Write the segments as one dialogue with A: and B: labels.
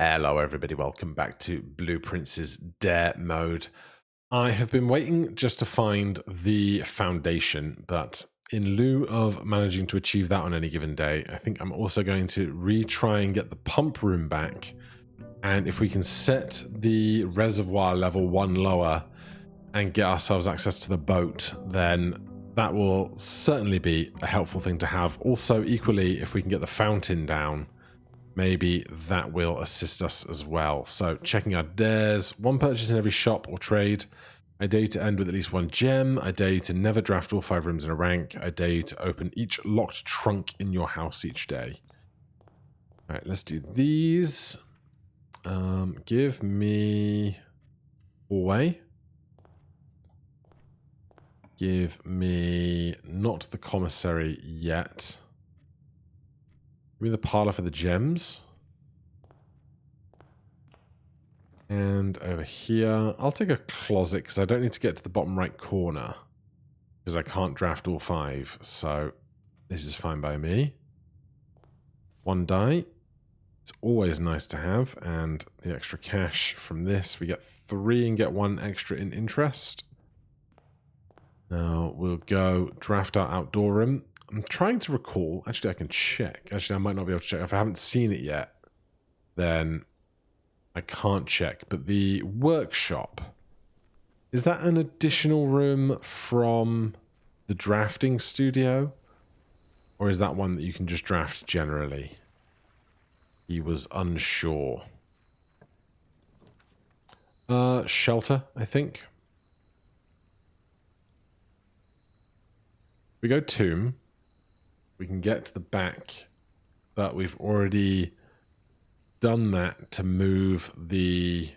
A: Hello everybody, welcome back to Blueprints' Dare mode. I have been waiting just to find the foundation, but in lieu of managing to achieve that on any given day, I think I'm also going to retry and get the pump room back. And if we can set the reservoir level 1 lower and get ourselves access to the boat, then that will certainly be a helpful thing to have. Also, equally, if we can get the fountain down, maybe that will assist us as well. So checking our dares, 1 purchase in every shop or trade. I dare you to end with at least 1 gem. I dare you to never draft all 5 rooms in a rank. I dare you to open each locked trunk in your house each day. All right, let's do these. Give me hallway. Give me not the commissary yet. Give me the parlor for the gems. And over here, I'll take a closet because I don't need to get to the bottom right corner because I can't draft all 5. So this is fine by me. 1 die. It's always nice to have. And the extra cash from this, we get 3 and get 1 extra in interest. Now we'll go draft our outdoor room. I'm trying to recall. Actually, I can check. Actually, I might not be able to check. If I haven't seen it yet, then I can't check. But the workshop, is that an additional room from the drafting studio? Or is that one that you can just draft generally? He was unsure. Shelter, I think. We go tomb. We can get to the back, but we've already done that to move the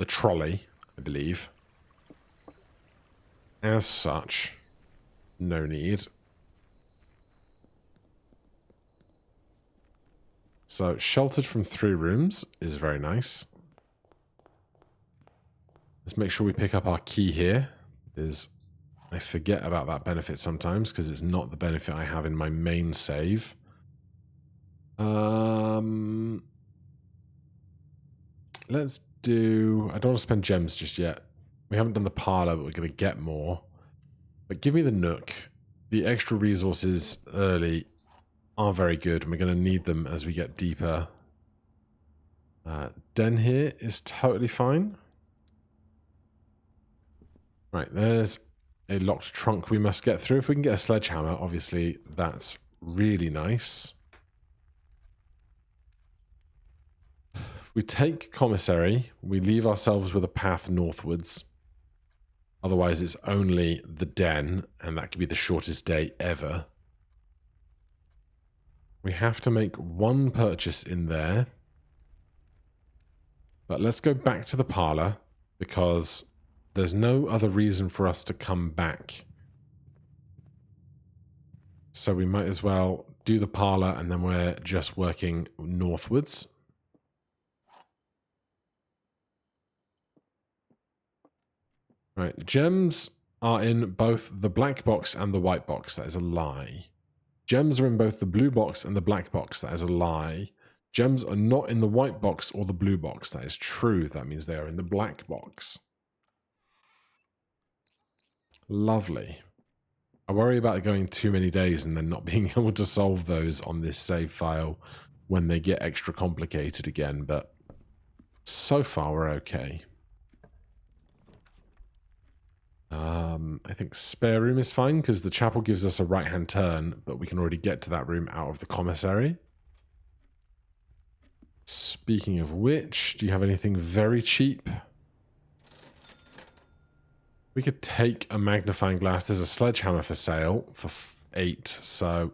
A: trolley, I believe. As such, no need. So sheltered from 3 rooms is very nice. Let's make sure we pick up our key here. I forget about that benefit sometimes because it's not the benefit I have in my main save. Let's do... I don't want to spend gems just yet. We haven't done the parlor, but we're going to get more. But give me the nook. The extra resources early are very good, and we're going to need them as we get deeper. Den here is totally fine. Right, there's a locked trunk we must get through. If we can get a sledgehammer, obviously that's really nice. If we take commissary, we leave ourselves with a path northwards. Otherwise, it's only the den, and that could be the shortest day ever. We have to make 1 purchase in there. But let's go back to the parlor, because there's no other reason for us to come back. So we might as well do the parlor, and then we're just working northwards. Right, gems are in both the black box and the white box. That is a lie. Gems are in both the blue box and the black box. That is a lie. Gems are not in the white box or the blue box. That is true. That means they are in the black box. Lovely. I worry about going too many days and then not being able to solve those on this save file when they get extra complicated again, but so far we're okay. I think spare room is fine because the chapel gives us a right-hand turn, but we can already get to that room out of the commissary. Speaking of which, do you have anything very cheap? We could take a magnifying glass. There's a sledgehammer for sale for 8, so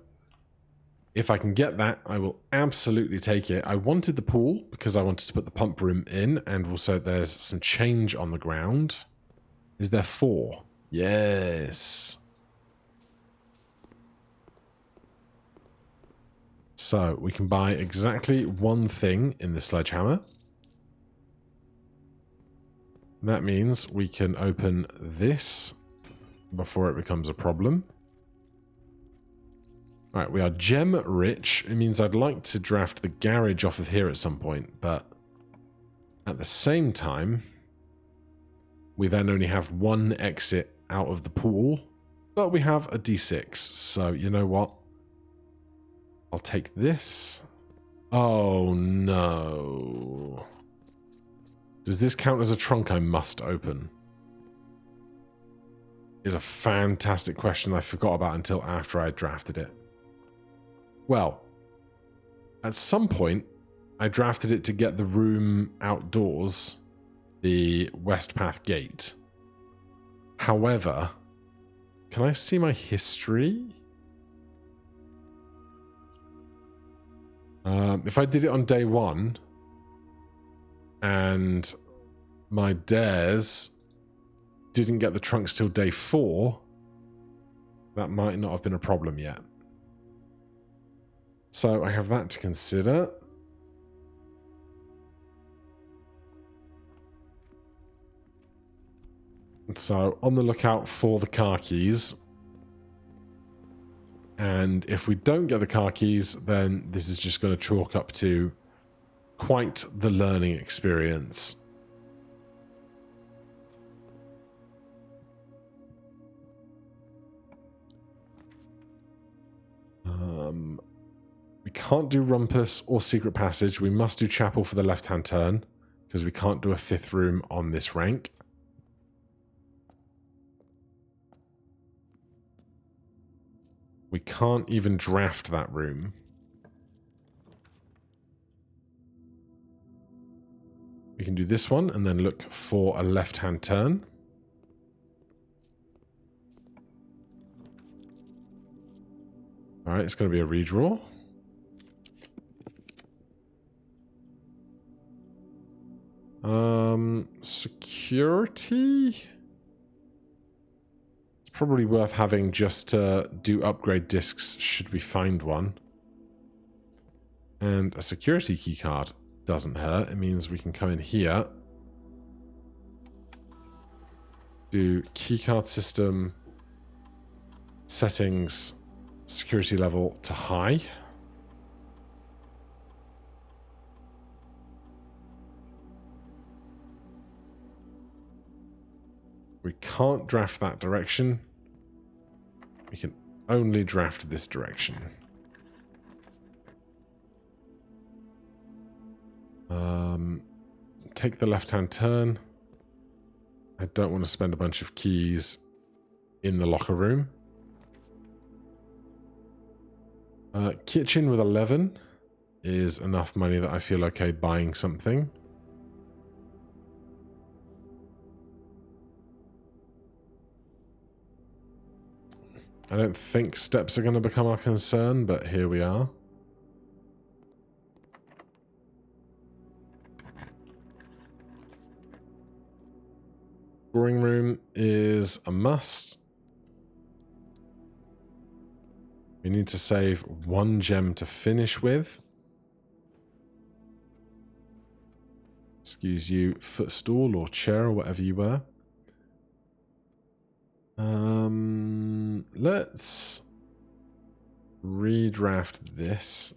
A: if I can get that, I will absolutely take it. I wanted the pool because I wanted to put the pump room in, and also there's some change on the ground. Is there 4? Yes. So we can buy exactly 1 thing in the sledgehammer. That means we can open this before it becomes a problem. All right, we are gem rich. It means I'd like to draft the garage off of here at some point, but at the same time, we then only have one exit out of the pool, but we have a D6. So you know what? I'll take this. Oh no. Does this count as a trunk I must open? Is a fantastic question I forgot about until after I drafted it. Well, at some point, I drafted it to get the room outdoors, the West Path gate. However, can I see my history? If I did it on day 1 and my dares didn't get the trunks till day 4, that might not have been a problem yet. So I have that to consider. So on the lookout for the car keys. And if we don't get the car keys, then this is just going to chalk up to quite the learning experience. We can't do rumpus or secret passage. We must do chapel for the left-hand turn, because we can't do a 5th room on this rank. We can't even draft that room. We can do this one and then look for a left-hand turn. All right, it's going to be a redraw. Security? It's probably worth having just to do upgrade discs should we find one. And a security key card doesn't hurt. It means we can come in here. Do keycard system settings, security level to high. We can't draft that direction. We can only draft this direction. Take the left-hand turn. I don't want to spend a bunch of keys in the locker room. Kitchen with 11 is enough money that I feel okay buying something. I don't think steps are going to become our concern, but here we are. Drawing room is a must. We need to save 1 gem to finish with. Excuse you, footstool or chair or whatever you were. Let's redraft this.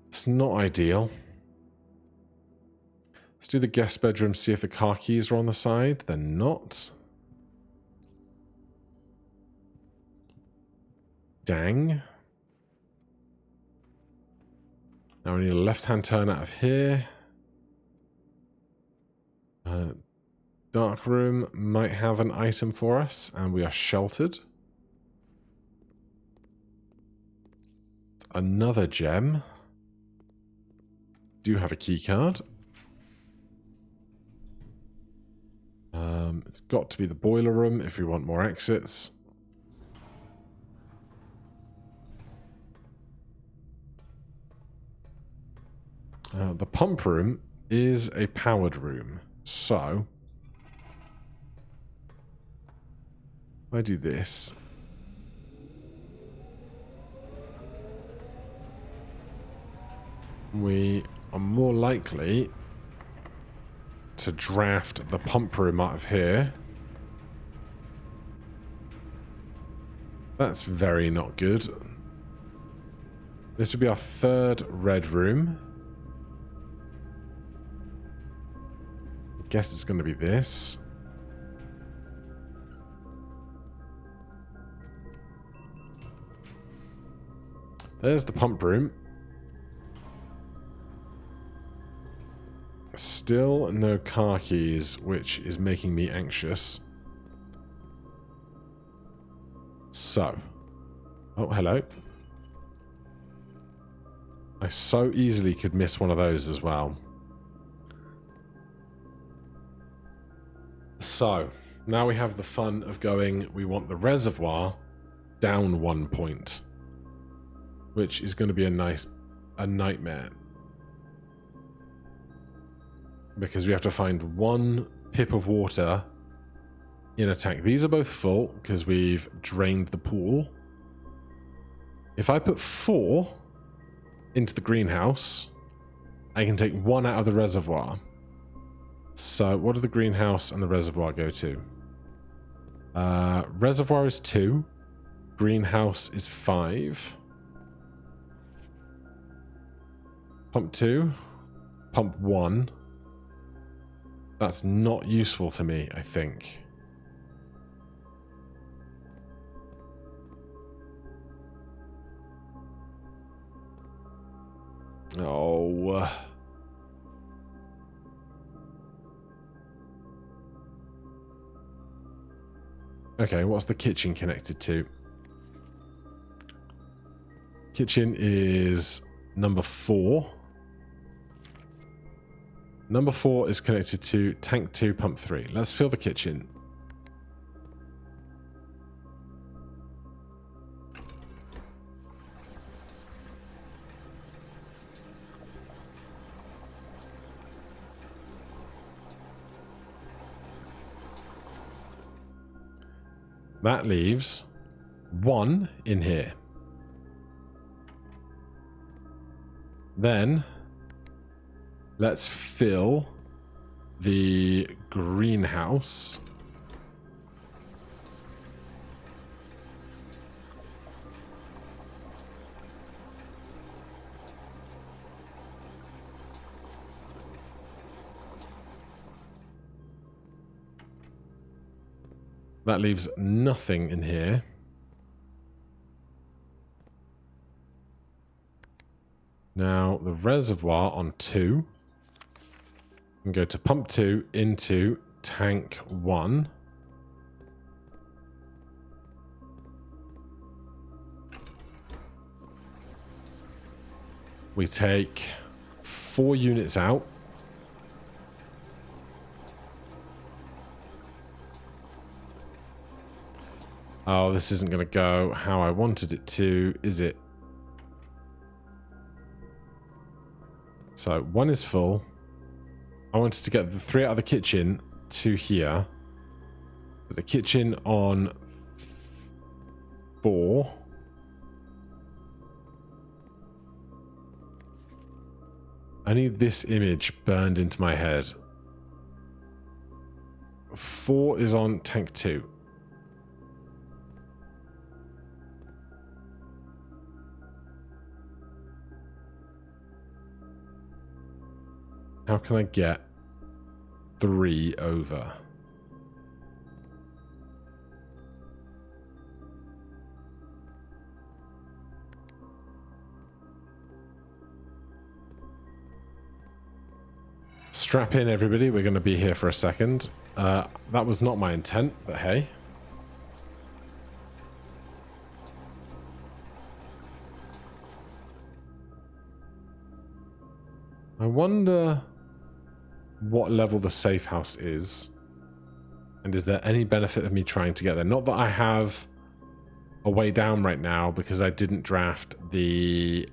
A: It's not ideal. Let's do the guest bedroom, see if the car keys are on the side. They're not. Dang. Now we need a left-hand turn out of here. Dark room might have an item for us, and we are sheltered. Another gem. Do have a key card. It's got to be the boiler room if we want more exits. The pump room is a powered room, so if I do this, we are more likely to draft the pump room out of here That's very not good. This would be our third red room. I guess it's going to be this. There's the pump room. Still no car keys, which is making me anxious. So. Oh, hello. I so easily could miss one of those as well. So, now we have the fun of going, we want the reservoir down 1 point. Which is going to be a nightmare. Because we have to find 1 pip of water in a tank. These are both full because we've drained the pool. If I put 4 into the greenhouse, I can take 1 out of the reservoir. So what do the greenhouse and the reservoir go to? Reservoir is 2. Greenhouse is 5. Pump 2. Pump 1. That's not useful to me, I think. Oh. Okay, what's the kitchen connected to? Kitchen is number 4. Number 4 is connected to tank 2, pump 3. Let's fill the kitchen. That leaves 1 in here. Then let's fill the greenhouse. That leaves nothing in here. Now, the reservoir on 2 can go to pump 2 into tank 1. We take 4 units out. Oh, this isn't going to go how I wanted it to, is it? So 1 is full. I wanted to get the 3 out of the kitchen to here. Put the kitchen on 4. I need this image burned into my head. 4 is on tank 2. How can I get 3 over? Strap in, everybody. We're going to be here for a second. That was not my intent, but hey. I wonder what level the safe house is, and is there any benefit of me trying to get there? Not that I have a way down right now because I didn't draft the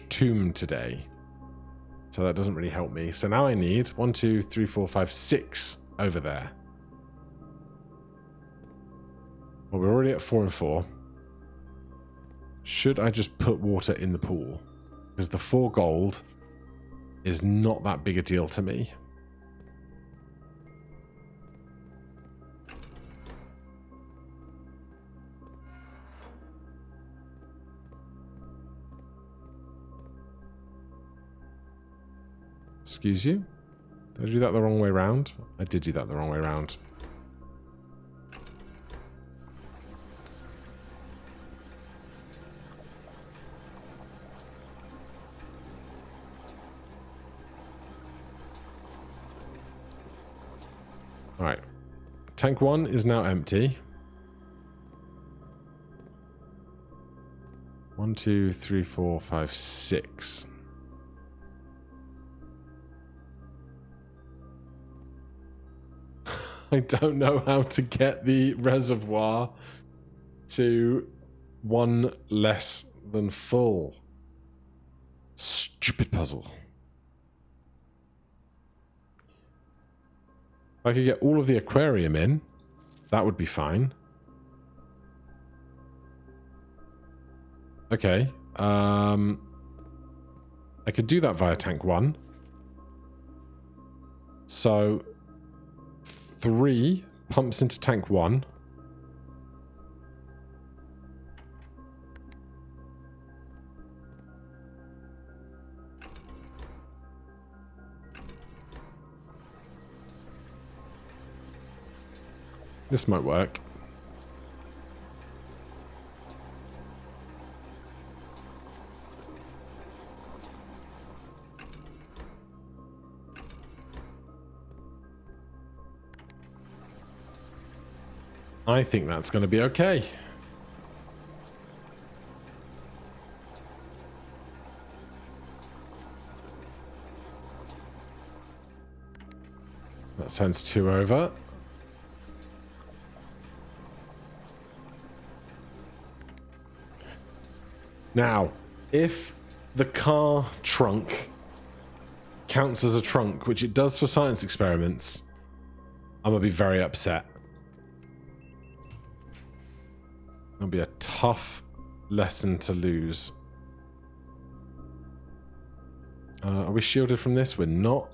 A: tomb today, so that doesn't really help me. So now I need 1, 2, 3, 4, 5, 6 over there. Well, we're already at 4 and 4. Should I just put water in the pool? Because the 4 gold is not that big a deal to me. Excuse you? Did I do that the wrong way round? I did do that the wrong way round. Alright. Tank 1 is now empty. 1, 2, 3, 4, 5, 6. I don't know how to get the reservoir to 1 less than full. Stupid puzzle. If I could get all of the aquarium in, that would be fine. Okay. I could do that via tank 1. So 3 pumps into tank 1. This might work. I think that's going to be okay. That sends 2 over. Now, if the car trunk counts as a trunk, which it does for science experiments, I'm going to be very upset. It'll be a tough lesson to lose. Are we shielded from this? We're not.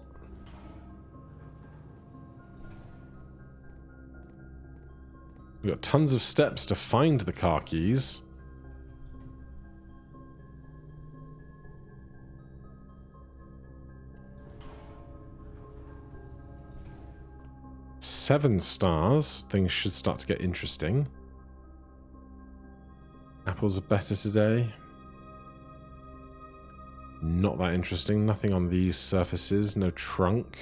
A: We've got tons of steps to find the car keys. Seven stars. Things should start to get interesting. Apples are better today. Not that interesting. Nothing on these surfaces. No trunk.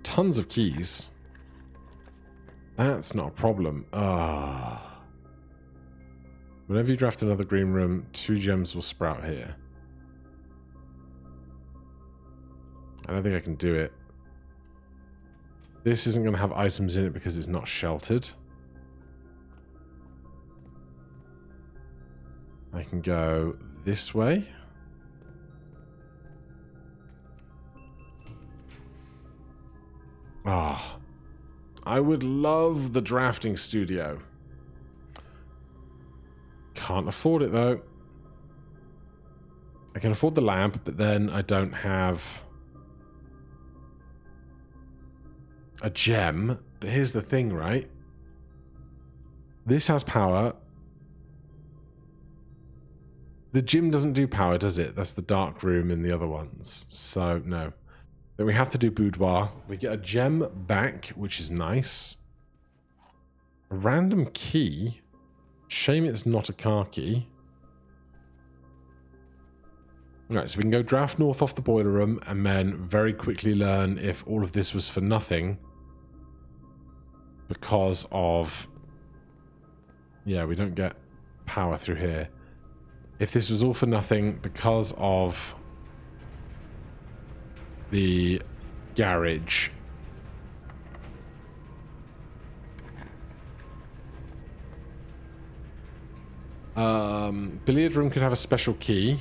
A: Tons of keys. That's not a problem. Whenever you draft another green room, 2 gems will sprout here. I don't think I can do it. This isn't going to have items in it because it's not sheltered. I can go this way. I would love the drafting studio. Can't afford it though. I can afford the lab, but then I don't have a gem. But here's the thing, right? This has power. The gym doesn't do power, does it? That's the dark room in the other ones. So, no. Then we have to do boudoir. We get a gem back, which is nice. A random key. Shame it's not a car key. Right, so we can go draft north off the boiler room and then very quickly learn if all of this was for nothing. Because of... Yeah, we don't get power through here. If this was all for nothing because of the garage. Billiard room could have a special key.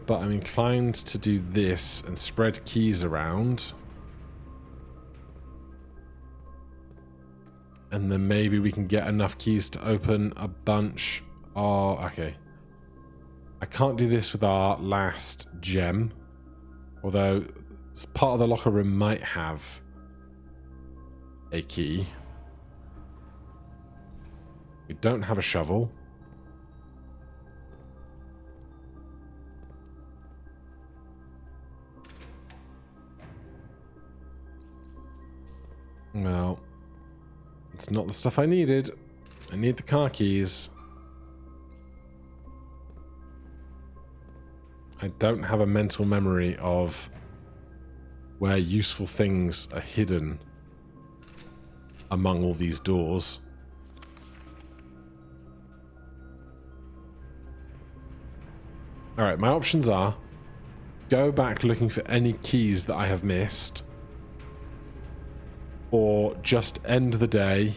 A: But I'm inclined to do this and spread keys around. And then maybe we can get enough keys to open a bunch. Oh, okay. I can't do this with our last gem. Although part of the locker room might have a key. We don't have a shovel. It's not the stuff I needed. I need the car keys. I don't have a mental memory of where useful things are hidden among all these doors. Alright, my options are go back looking for any keys that I have missed, or just end the day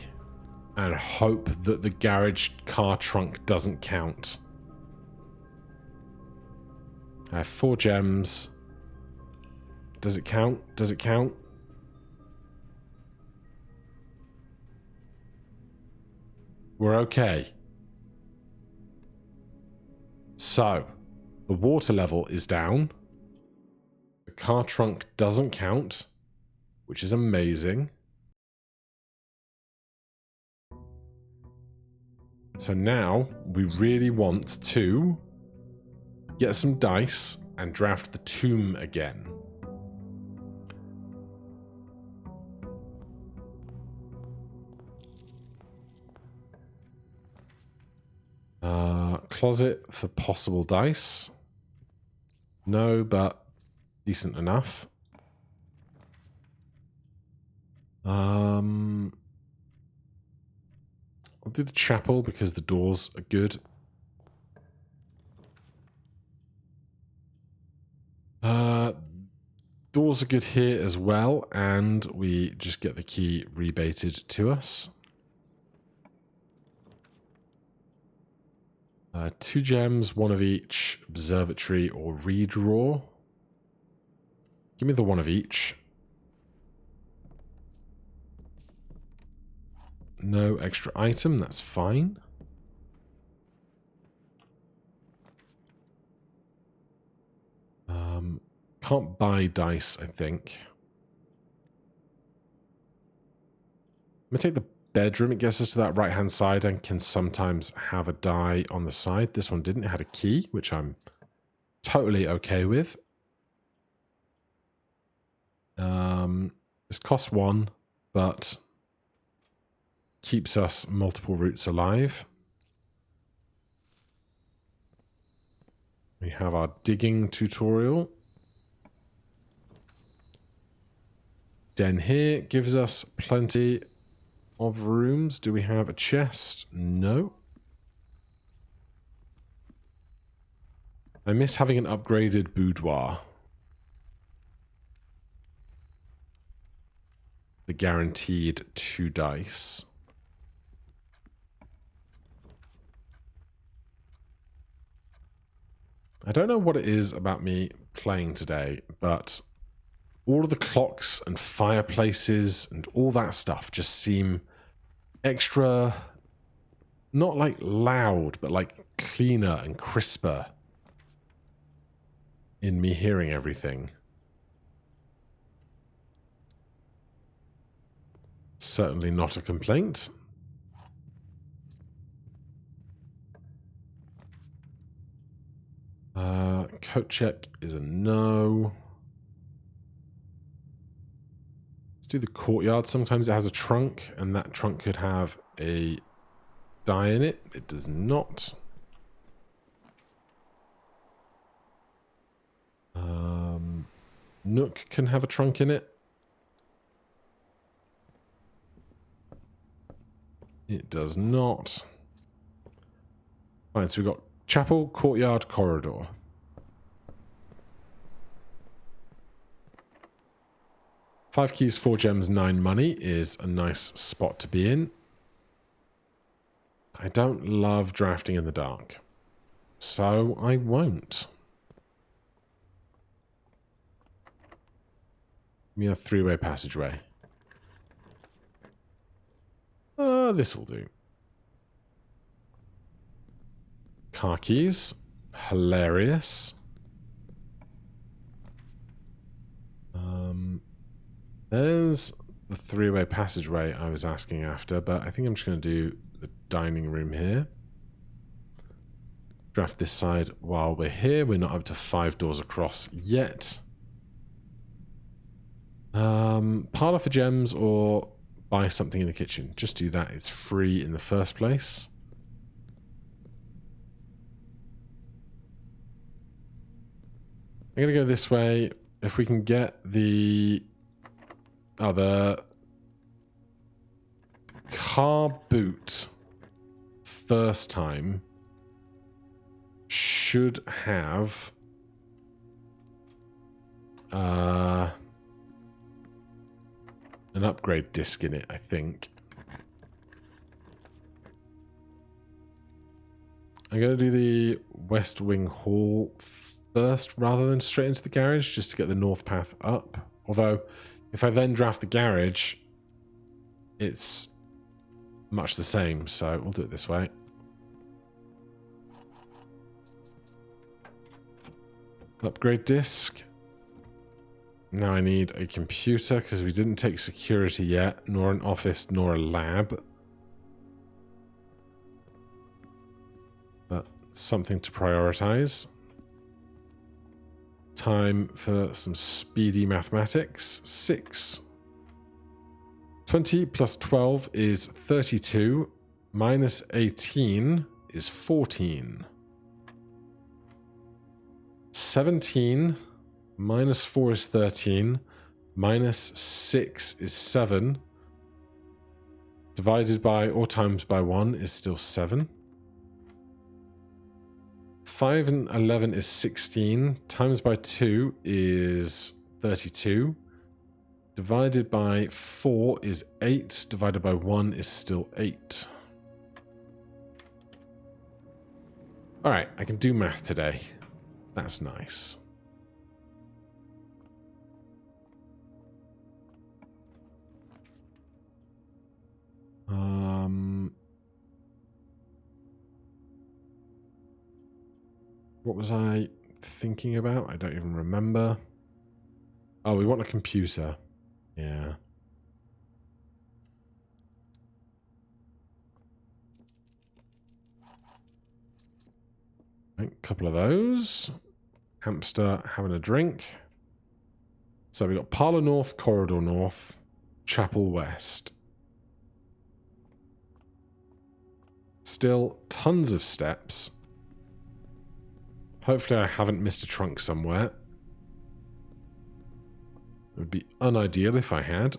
A: and hope that the garage car trunk doesn't count. I have 4 gems. Does it count? Does it count? We're okay. So, the water level is down. The car trunk doesn't count, which is amazing. So now, we really want to get some dice and draft the tomb again. Closet for possible dice. No, but decent enough. I'll do the chapel because the doors are good. Doors are good here as well, and we just get the key rebated to us. 2 gems, 1 of each, observatory or redraw. Give me the 1 of each. No extra item, that's fine. Can't buy dice, I think. I'm going to take the bedroom. It gets us to that right-hand side and can sometimes have a die on the side. This one didn't. It had a key, which I'm totally okay with. This costs 1, but keeps us multiple routes alive. We have our digging tutorial. Den here gives us plenty of rooms. Do we have a chest? No. I miss having an upgraded boudoir. The guaranteed 2 dice. I don't know what it is about me playing today, but all of the clocks and fireplaces and all that stuff just seem extra, not like loud, but like cleaner and crisper in me hearing everything. Certainly not a complaint. Coat check is a no. Let's do the courtyard. Sometimes it has a trunk, and that trunk could have a die in it. It does not. Nook can have a trunk in it. It does not. Fine, so we've got chapel, courtyard, corridor. Five keys, 4 gems, 9 money is a nice spot to be in. I don't love drafting in the dark, so I won't. Give me a 3-way passageway. This'll do. Car keys. Hilarious. There's the 3-way passageway I was asking after, but I think I'm just going to do the dining room here. Draft this side while we're here. We're not up to 5 doors across yet. Parlor for gems or buy something in the kitchen. Just do that. It's free in the first place. I'm going to go this way. If we can get the other car boot first time, should have an upgrade disc in it, I think. I'm going to do the West Wing Hall first rather than straight into the garage, just to get the north path up. Although, if I then draft the garage, it's much the same, so we'll do it this way. Upgrade disc. Now I need a computer, because we didn't take security yet, nor an office, nor a lab. But something to prioritize. Time for some speedy mathematics. 6. 20 plus 12 is 32. Minus 18 is 14. 17 minus 4 is 13. Minus 6 is 7. Divided by or times by 1 is still 7. 5 and 11 is 16. Times by 2 is 32. Divided by 4 is 8. Divided by 1 is still 8. Alright, I can do math today. That's nice. What was I thinking about? I don't even remember. Oh, we want a computer. Yeah. A couple of those. Hamster having a drink. So we got Parlour North, Corridor North, Chapel West. Still tons of steps. Hopefully I haven't missed a trunk somewhere. It would be unideal if I had.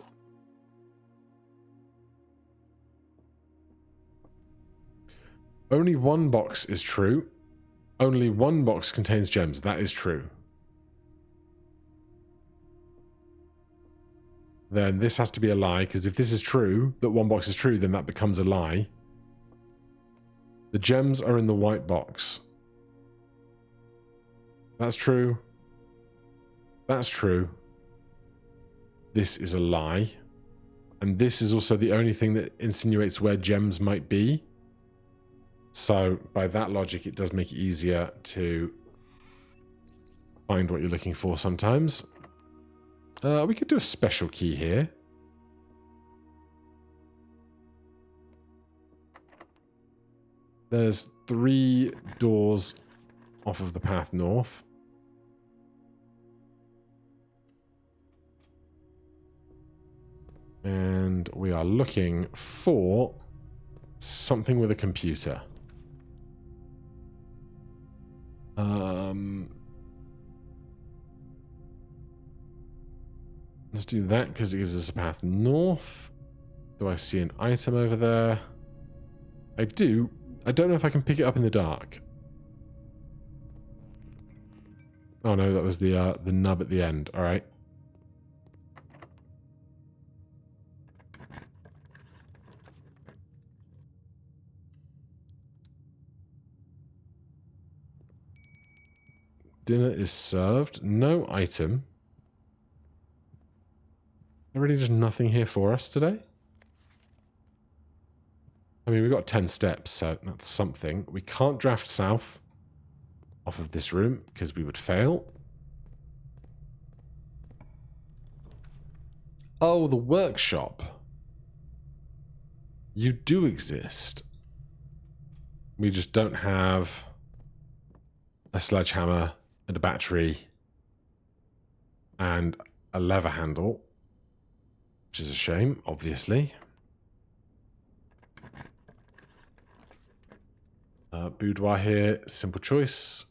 A: Only one box is true. Only one box contains gems. That is true. Then this has to be a lie, because if this is true, that one box is true, then that becomes a lie. The gems are in the white box. That's true. That's true. This is a lie. And this is also the only thing that insinuates where gems might be. So, by that logic, it does make it easier to find what you're looking for sometimes. We could do a special key here. There's 3 doors off of the path north. And we are looking for something with a computer. Let's do that because it gives us a path north. Do I see an item over there? I do. I don't know if I can pick it up in the dark. Oh no, that was the nub at the end. All right. Dinner is served. No item. Really just nothing here for us today? I mean, we've got 10 steps, so that's something. We can't draft south off of this room because we would fail. Oh, the workshop. You do exist. We just don't have a sledgehammer and a battery and a lever handle. which is a shame, obviously. Boudoir here, simple choice.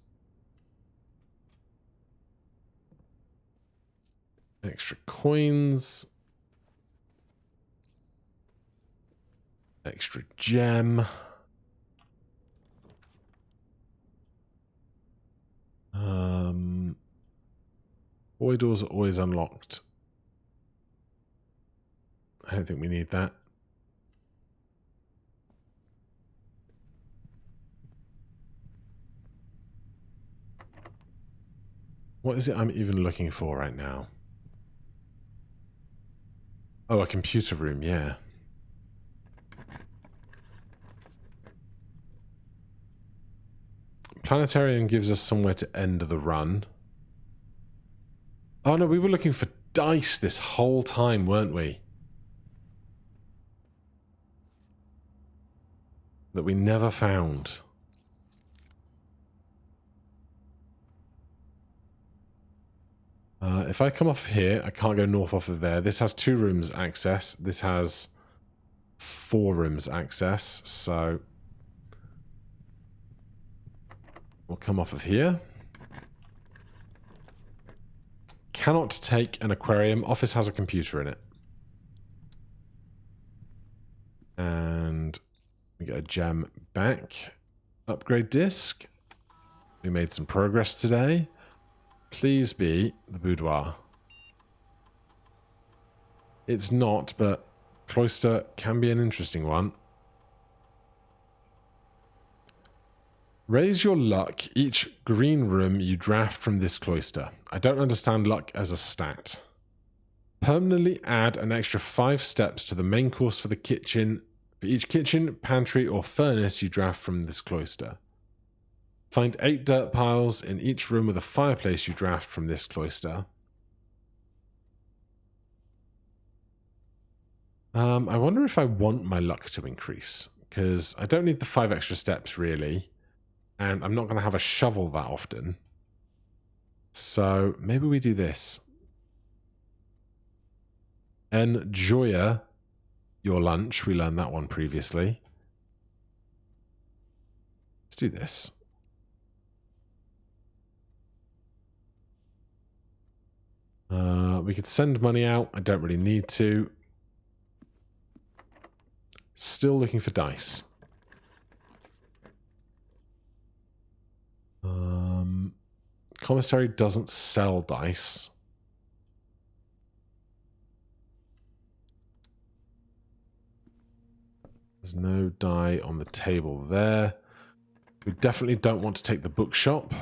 A: Extra coins. Extra gem. Boy doors are always unlocked. I don't think we need that. What is it I'm even looking for right now? Oh, a computer room, yeah. Planetarium gives us somewhere to end the run. Oh no, we were looking for dice this whole time, weren't we? That we never found. If I come off here, I can't go north off of there. This has 2 rooms access. This has 4 rooms access. So we'll come off of here. Cannot take an aquarium. Office has a computer in it. And we get a gem back. Upgrade disc. We made some progress today. Please be the boudoir. It's not, but cloister can be an interesting one. Raise your luck each green room you draft from this cloister. I don't understand luck as a stat. Permanently add an extra 5 steps to the main course for the kitchen, for each kitchen, pantry, or furnace you draft from this cloister. Find 8 dirt piles in each room with a fireplace you draft from this cloister. I wonder if I want my luck to increase, because I don't need the 5 extra steps, really. And I'm not going to have a shovel that often. So maybe we do this. Enjoy your lunch. We learned that one previously. Let's do this. We could send money out. I don't really need to. Still looking for dice. Commissary doesn't sell dice. There's no die on the table there. We definitely don't want to take the bookshop.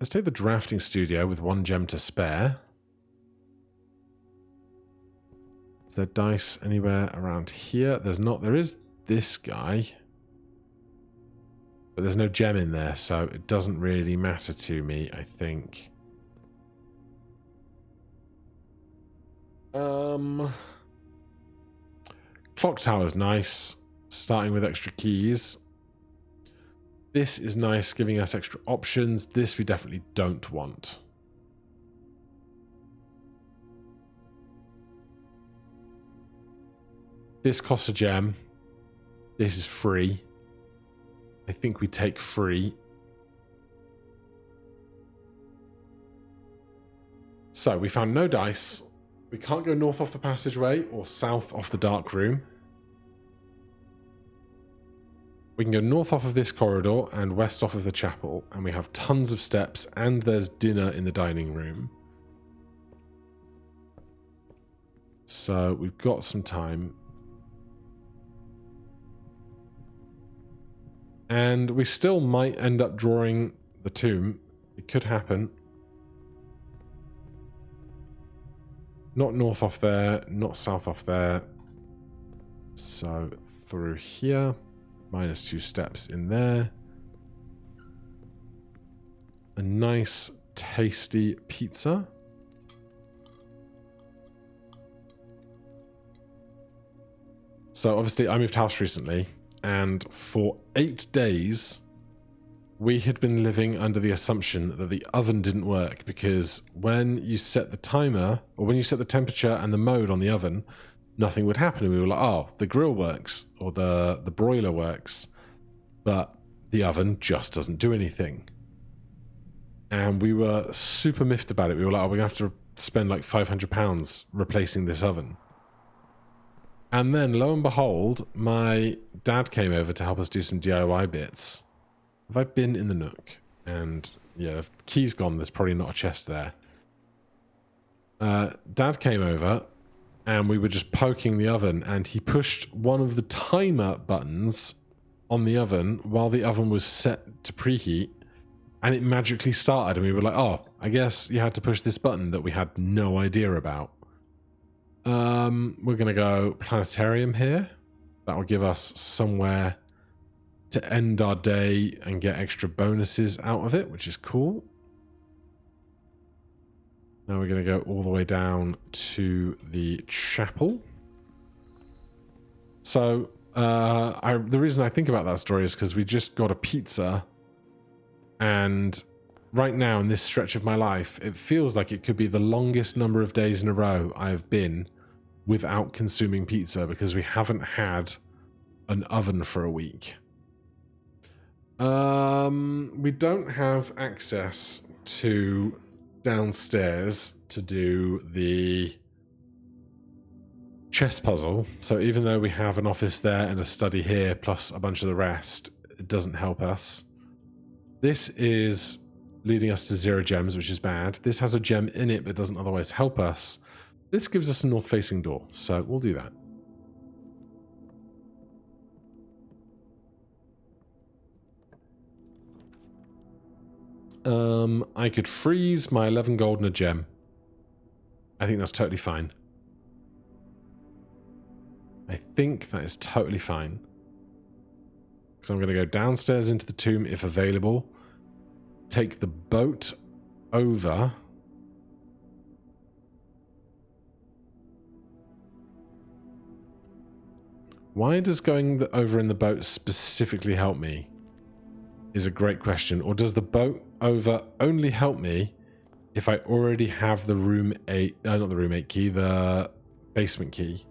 A: Let's take the drafting studio with 1 gem to spare. Is there dice anywhere around here? There's not. There is this guy. But there's no gem in there, so it doesn't really matter to me, I think. Clock tower's nice, starting with extra keys. This is nice, giving us extra options. This we definitely don't want. This costs a gem. This is free. I think we take free. So we found no dice. We can't go north off the passageway or south off the dark room. We can go north off of this corridor and west off of the chapel, and we have tons of steps, and there's dinner in the dining room. So we've got some time. And we still might end up drawing the tomb. It could happen. Not north off there, not south off there. So through here. -2 steps in there. A nice, tasty pizza. So obviously I moved house recently. And for 8 days, we had been living under the assumption that the oven didn't work because when you set the timer, or when you set the temperature and the mode on the oven, nothing would happen. And we were like, oh, the grill works, or the broiler works, but the oven just doesn't do anything. And we were super miffed about it. We were like, oh, we're going to have to spend like £500 replacing this oven. And then, lo and behold, my dad came over to help us do some DIY bits. Have I been in the nook? And yeah, if the key's gone, there's probably not a chest there. Dad came over and we were just poking the oven, and he pushed one of the timer buttons on the oven while the oven was set to preheat, and it magically started, and we were like, oh, I guess you had to push this button that we had no idea about. We're going to go planetarium here. That will give us somewhere to end our day and get extra bonuses out of it, which is cool. Now we're going to go all the way down to the chapel. So, the reason I think about that story is because we just got a pizza, and right now in this stretch of my life, it feels like it could be the longest number of days in a row I have been without consuming pizza because we haven't had an oven for a week. We don't have access to downstairs to do the chess puzzle, so even though we have an office there and a study here plus a bunch of the rest, it doesn't help us. This is leading us to 0 gems, which is bad. This has a gem in it but doesn't otherwise help us. This gives us a north-facing door, so we'll do that. I could freeze my 11 gold and a gem. I think that's totally fine. I think that is totally fine. Because I'm going to go downstairs into the tomb if available. Take the boat over. Why does going over in the boat specifically help me? Is a great question. Or does the boat over only help me if I already have the room 8, not the room 8 key, the basement key?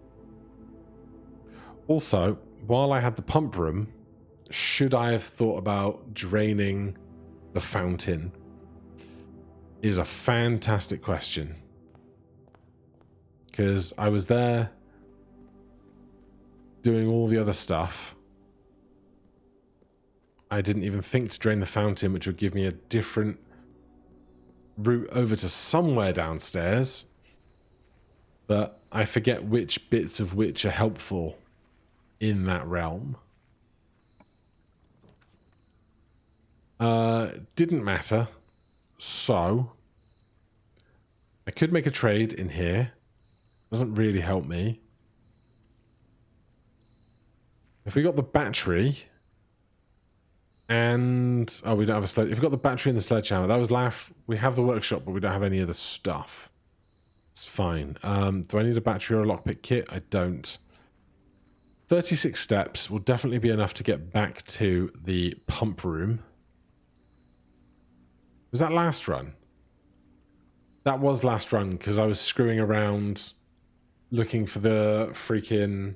A: Also, while I had the pump room, should I have thought about draining the fountain? Is a fantastic question. Because I was there doing all the other stuff. I didn't even think to drain the fountain, which would give me a different route over to somewhere downstairs. But I forget which bits of which are helpful in that realm. Didn't matter. So I could make a trade in here. Doesn't really help me. If we got the battery and... oh, we don't have a sledge. If we got the battery and the sledgehammer, that was laugh. We have the workshop, but we don't have any of the stuff. It's fine. Do I need a battery or a lockpick kit? I don't. 36 steps will definitely be enough to get back to the pump room. Was that last run? That was last run, because I was screwing around looking for the freaking...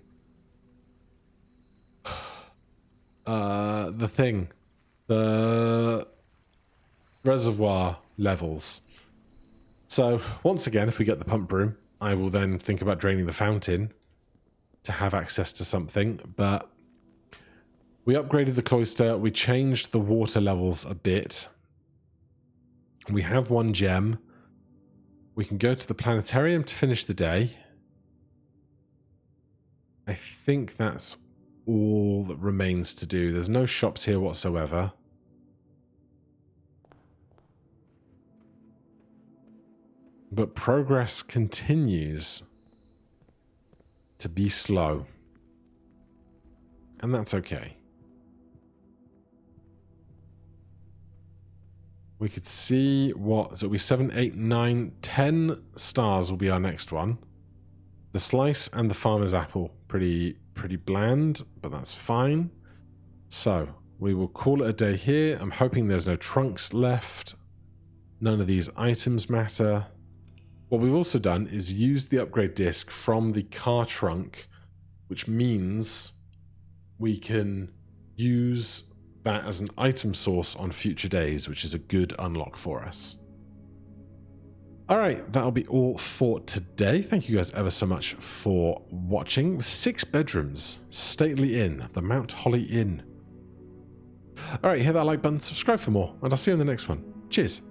A: the thing. The reservoir levels. So, once again, if we get the pump room, I will then think about draining the fountain to have access to something, but we upgraded the cloister, we changed the water levels a bit. We have 1 gem. We can go to the planetarium to finish the day. I think that's all that remains to do. There's no shops here whatsoever. But progress continues to be slow. And that's okay. We could see what... so it'll be 7, 8, 9, 10 stars will be our next one. The slice and the farmer's apple. Pretty bland, but that's fine. So, we will call it a day here. I'm hoping there's no trunks left. None of these items matter. What we've also done is use the upgrade disc from the car trunk, which means we can use that as an item source on future days, which is a good unlock for us. Alright, that'll be all for today. Thank you guys ever so much for watching. 6 bedrooms, stately inn, the Mount Holly Inn. Alright, hit that like button, subscribe for more, and I'll see you in the next one. Cheers.